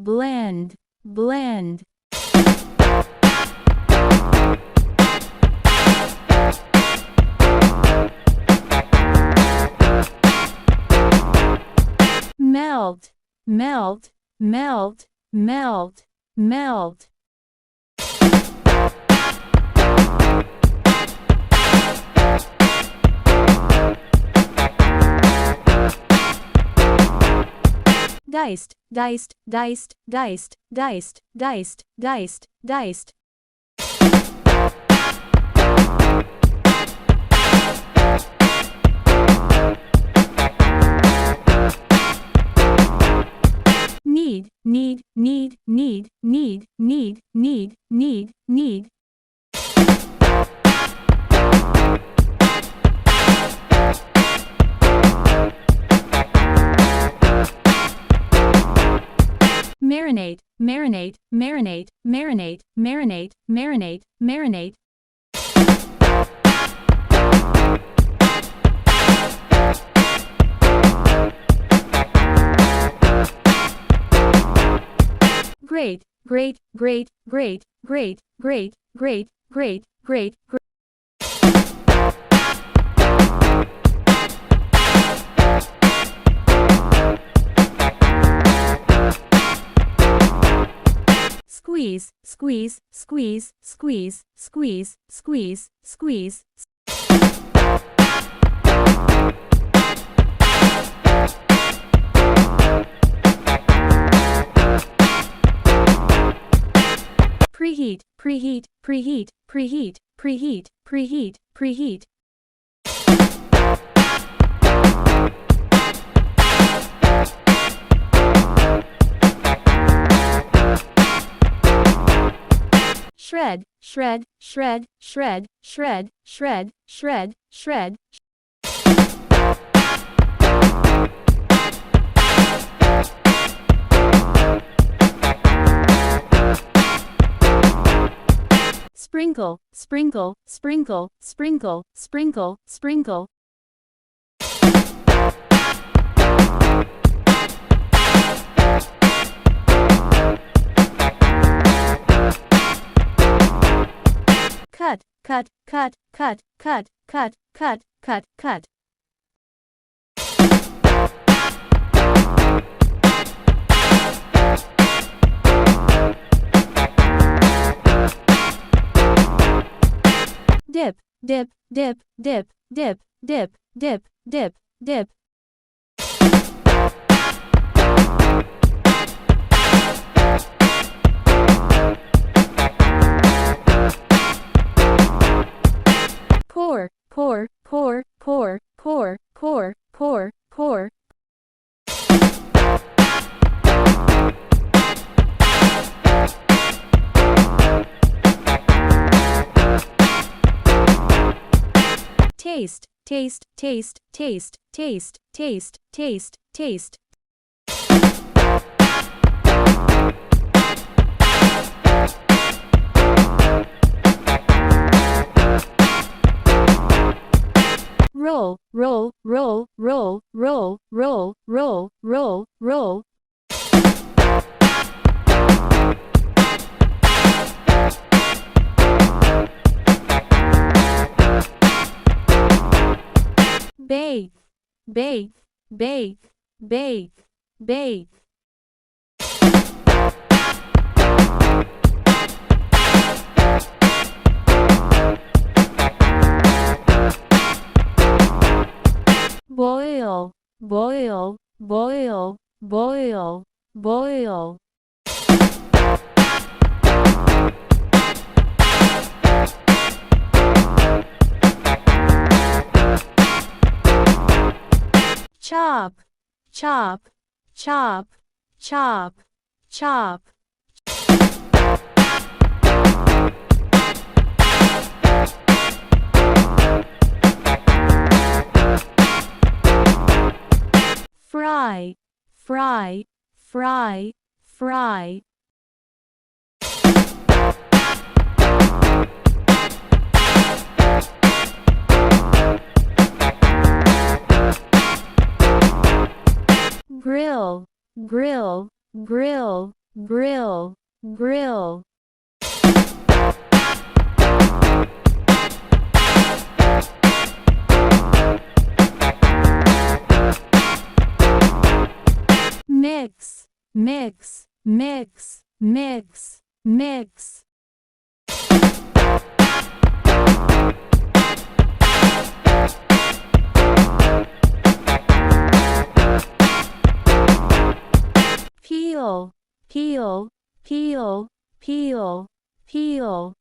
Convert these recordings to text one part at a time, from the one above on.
blend, blend. Melt, melt, melt, melt, melt. Diced, diced, diced, diced, diced, diced, diced, diced. Need, need, need, need, need, need, need, need, need. Marinate, marinate, marinate, marinate, marinate, marinate, marinate. Great, great, great, great, great, great, great, great, great, great. Squeeze, squeeze, squeeze, squeeze, squeeze, squeeze, squeeze. Preheat, preheat, preheat, preheat, preheat, preheat, preheat. Shred, shred, shred, shred, shred, shred, shred, shred. Sprinkle, sprinkle, sprinkle, sprinkle, sprinkle, sprinkle. Cut, cut, cut, cut, cut, cut, cut, cut, cut. Dip, dip, dip, dip, dip, dip, dip, dip, dip. Pour, pour, pour, pour, pour, pour, pour, pour. Taste, taste, taste, taste, taste, taste, taste, taste. Roll, roll, roll, roll, roll, roll, roll, roll, roll. Bake, bake, bake, bake, bake. Boil, boil, boil, boil, boil. Chop, chop, chop, chop, chop. Fry, fry, fry, fry. Grill, grill, grill, grill, grill. Mix, mix, mix, mix, mix. Peel, peel, peel, peel, peel.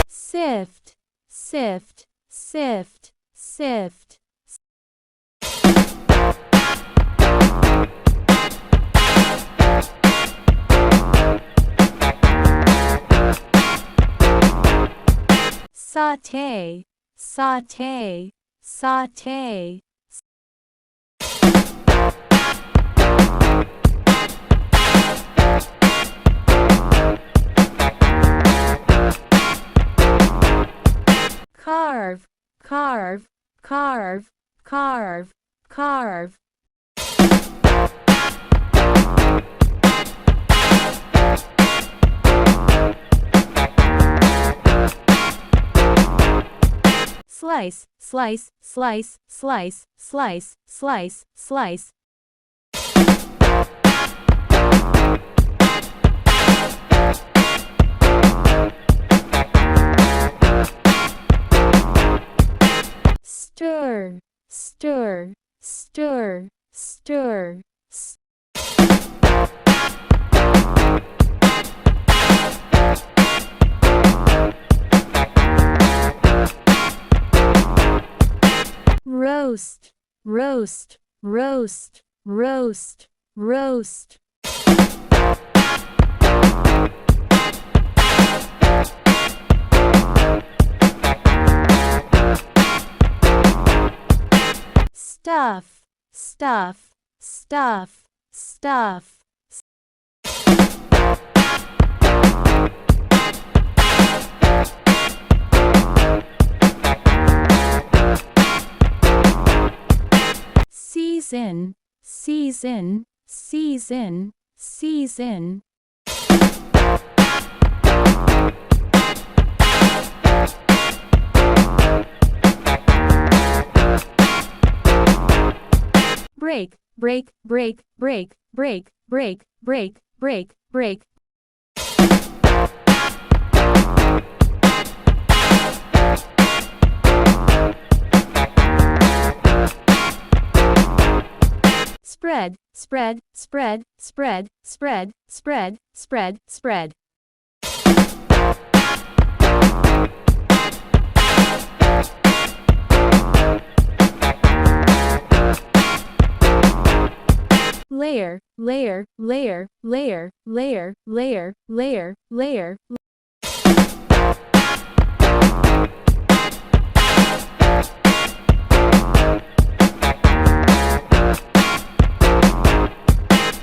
Sift, sift, sift, sift. Saute, saute, saute. Carve, carve, carve, carve, carve. Slice, slice, slice, slice, slice, slice, slice. Stir, stir, stir, stir. Roast, roast, roast, roast, roast. Stuff, stuff, stuff, stuff. Season, season, season, season. Break, break, break, break, break, break, break, break, break. Spread, spread, spread, spread, spread, spread, spread, spread. Layer, layer, layer, layer, layer, layer, layer, layer.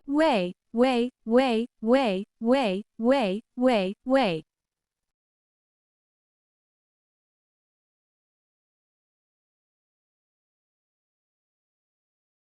Way, way, way, way, way, way, way, way.